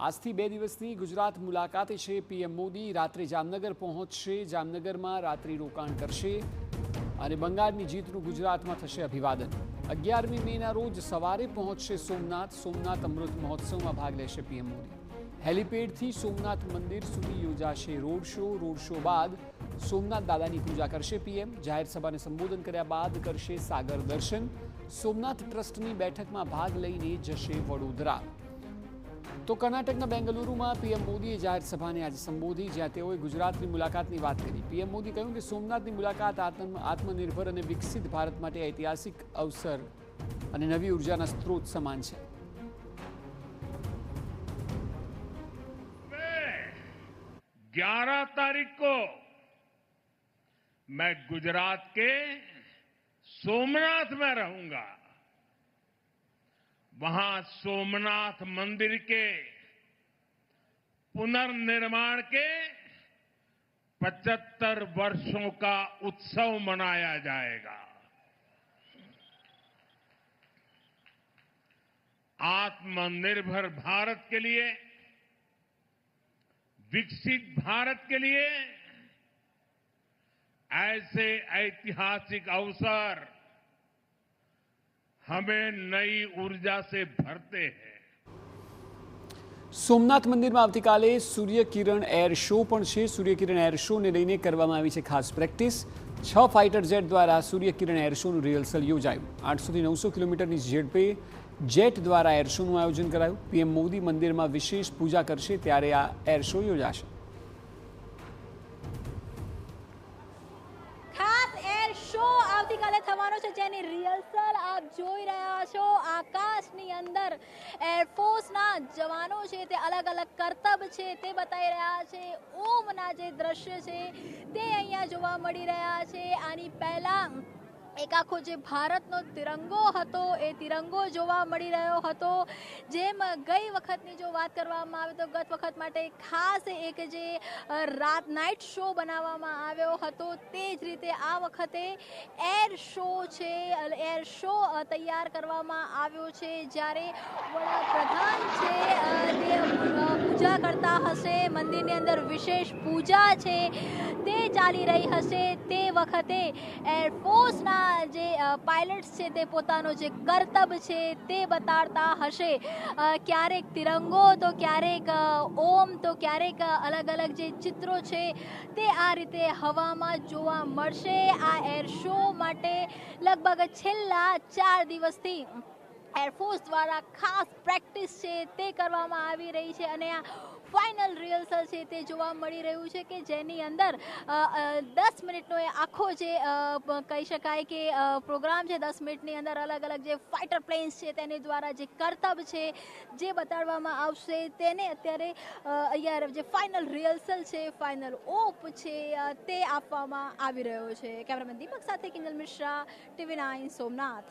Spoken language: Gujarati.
આજથી 2 દિવસની ગુજરાત મુલાકાતે છે પીએમ મોદી. રાત્રે જામનગર પહોંચશે, જામનગરમાં રાત્રિ રોકાણ કરશે અને બંગાળની જીતનું ગુજરાતમાં થશે અભિવાદન. 11મી મેના રોજ સવારે પહોંચશે સોમનાથ. સોમનાથ અમૃત મહોત્સવમાં ભાગ લેશે પીએમ મોદી. હેલિપેડથી સોમનાથ મંદિર સુધી યોજાશે રોડ શો. રોડ શો બાદ સોમનાથ દાદાની પૂજા કરશે પીએમ. જાહેર સભાને સંબોધન કર્યા બાદ કરશે સાગર દર્શન. સોમનાથ ટ્રસ્ટની બેઠકમાં ભાગ લઈને જશે વડોદરા. તો કર્ણાટકના બેંગલુરુમાં પીએમ મોદીએ જાહેર સભાને આજે સંબોધી, જ્યાં તેઓએ ગુજરાતની મુલાકાતની વાત કરી. પીએમ મોદી કહ્યું કે સોમનાથની મુલાકાત આત્મનિર્ભર અને વિકસિત ભારત માટે ઐતિહાસિક અવસર અને નવી ઉર્જાના સ્ત્રોત સમાન છે. 11 तारीख को मैं गुजरात के सोमनाथ में रहूंगा. वहां सोमनाथ मंदिर के पुनर्निर्माण के 75 वर्षों का उत्सव मनाया जाएगा. आत्मनिर्भर भारत के लिए, विकसित भारत के लिए ऐसे ऐतिहासिक अवसर हमें नई ऊर्जा से भरते हैं. સોમનાથ મંદિરમાં આવતીકાલે સૂર્યકિરણ એર શો પણ છે. સૂર્યકિરણ એર શોને લઈને કરવામાં આવી છે ખાસ પ્રેક્ટિસ. 6 ફાઇટર જેટ દ્વારા સૂર્યકિરણ એર શોનું રિહર્સલ યોજાયું. 800 થી 900 કિલોમીટરની ઝડપે જેટ દ્વારા એર શોનું આયોજન કરાયું. પીએમ મોદી મંદિરમાં વિશેષ પૂજા કરશે, ત્યારે આ એર શો યોજાશે. ખાસ એર શો આવતીકાલે થવાનો છે, જેની રિહર્સલ આપ જોઈ રહ્યા છો. આકાશની અંદર એરફોર્સના જવાનો છે તે અલગ અલગ કરતબ છે તે બતાવી રહ્યા છે. ઓમના જે દ્રશ્ય છે તે અહીંયા જોવા મળી રહ્યા છે. આની પહેલા એક આખો જે ભારતનો તિરંગો હતો એ તિરંગો જોવા મળી રહ્યો હતો. જેમ ગઈ વખતની જો વાત કરવામાં આવે તો ગત વખત માટે ખાસ એક જે નાઇટ શો બનાવવામાં આવ્યો હતો, તે જ રીતે આ વખતે એર શો છે, એર શો તૈયાર કરવામાં આવ્યો છે. જ્યારે વડાપ્રધાન છે તે પૂજા કરતા હશે, મંદિરની અંદર વિશેષ પૂજા છે તે ચાલી રહી હશે, તે વખતે એરફોર્સના જે પાયલટ્સ છે તે પોતાનો જે કરતબ છે તે બતાડતા હશે. ક્યારેક તિરંગો તો ક્યારેક ઓમ તો ક્યારેક અલગ અલગ જે ચિત્રો છે તે આ રીતે હવામાં જોવા મળશે. આ એર શો માટે લગભગ છેલ્લા 4 દિવસથી એરફોર્સ દ્વારા ખાસ પ્રેક્ટિસ છે તે કરવામાં આવી રહી છે અને આ ફાઇનલ રિહર્સલ છે તે જોવા મળી રહ્યું છે કે જેની અંદર 10 મિનિટનો એ આખો જે કહી શકાય કે પ્રોગ્રામ છે, 10 મિનિટની અંદર અલગ અલગ જે ફાઇટર પ્લેન્સ છે તેની દ્વારા જે કરતબ છે જે બતાડવામાં આવશે, તેને અત્યારે અહીંયા જે ફાઇનલ રિહર્સલ છે, ફાઇનલ ઓપ છે તે આપવામાં આવી રહ્યો છે. કેમેરામેન દીપક સાથે કિંજલ મિશ્રા, TV9 સોમનાથ.